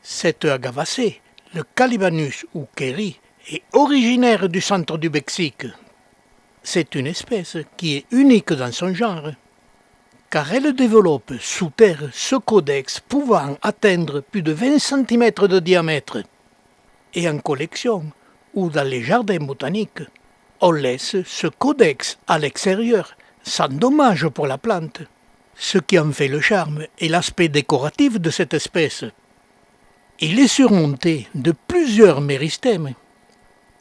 Cette agavacée, le Calibanus ou Kerry, est originaire du centre du Mexique. C'est une espèce qui est unique dans son genre, car elle développe sous terre ce codex pouvant atteindre plus de 20 cm de diamètre. Et en collection, ou dans les jardins botaniques, on laisse ce codex à l'extérieur, sans dommage pour la plante, ce qui en fait le charme et l'aspect décoratif de cette espèce. Il est surmonté de plusieurs méristèmes,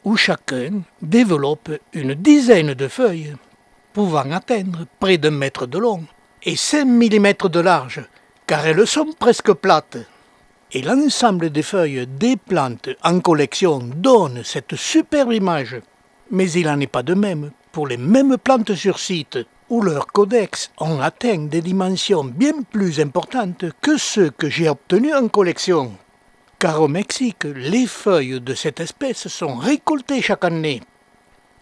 où chacun développe une dizaine de feuilles, pouvant atteindre près d'1 mètre de long et 5 mm de large, car elles sont presque plates. Et l'ensemble des feuilles des plantes en collection donne cette superbe image. Mais il n'en est pas de même pour les mêmes plantes sur site, où leurs codex ont atteint des dimensions bien plus importantes que ceux que j'ai obtenus en collection. Car au Mexique, les feuilles de cette espèce sont récoltées chaque année,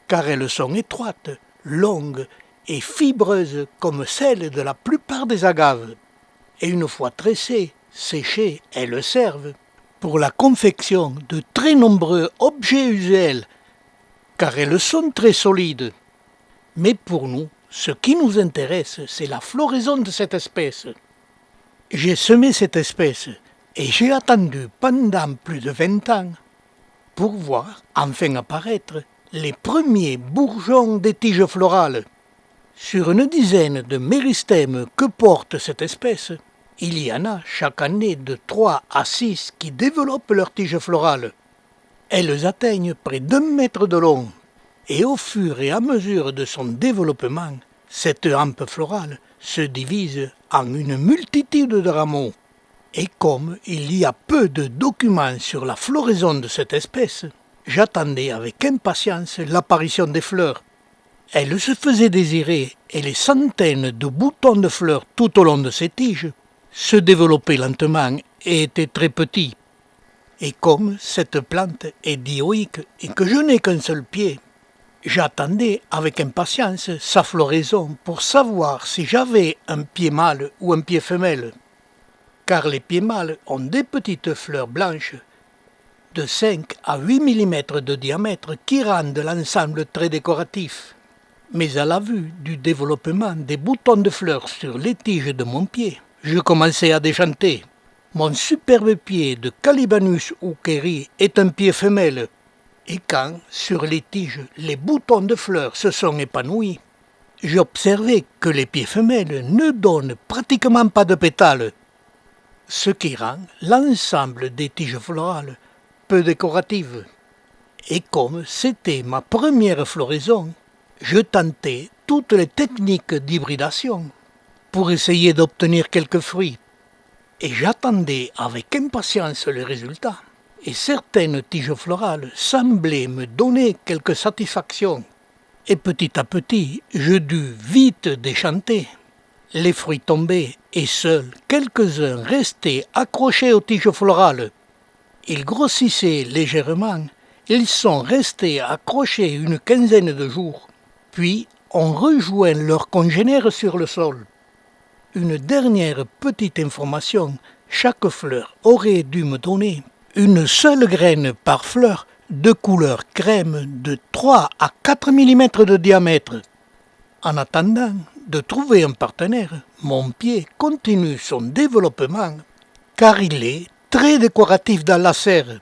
car elles sont étroites, longues et fibreuses comme celles de la plupart des agaves. Et une fois tressées, séchées, elles servent pour la confection de très nombreux objets usuels, car elles sont très solides. Mais pour nous, ce qui nous intéresse, c'est la floraison de cette espèce. J'ai semé cette espèce et j'ai attendu pendant plus de 20 ans pour voir enfin apparaître les premiers bourgeons des tiges florales. Sur une dizaine de méristèmes que porte cette espèce, il y en a chaque année de 3 à 6 qui développent leurs tiges florales. Elles atteignent près d'1 mètre de long, et au fur et à mesure de son développement, cette hampe florale se divise en une multitude de rameaux. Et comme il y a peu de documents sur la floraison de cette espèce, j'attendais avec impatience l'apparition des fleurs. Elle se faisait désirer et les centaines de boutons de fleurs tout au long de ces tiges se développaient lentement et étaient très petits. Et comme cette plante est dioïque et que je n'ai qu'un seul pied, j'attendais avec impatience sa floraison pour savoir si j'avais un pied mâle ou un pied femelle. Car les pieds mâles ont des petites fleurs blanches de 5 à 8 mm de diamètre qui rendent l'ensemble très décoratif. Mais à la vue du développement des boutons de fleurs sur les tiges de mon pied, je commençais à déchanter. Mon superbe pied de Calibanus ou Kerry est un pied femelle. Et quand, sur les tiges, les boutons de fleurs se sont épanouis, j'ai observé que les pieds femelles ne donnent pratiquement pas de pétales, ce qui rend l'ensemble des tiges florales peu décoratives. Et comme c'était ma première floraison, je tentais toutes les techniques d'hybridation pour essayer d'obtenir quelques fruits. Et j'attendais avec impatience le résultat. Et certaines tiges florales semblaient me donner quelques satisfactions. Et petit à petit, je dus vite déchanter. Les fruits tombaient et seuls quelques-uns restaient accrochés aux tiges florales. Ils grossissaient légèrement, ils sont restés accrochés une quinzaine de jours, puis ont rejoint leurs congénères sur le sol. Une dernière petite information, chaque fleur aurait dû me donner une seule graine par fleur de couleur crème de 3 à 4 mm de diamètre. En attendant de trouver un partenaire, mon pied continue son développement car il est très décoratif dans la serre.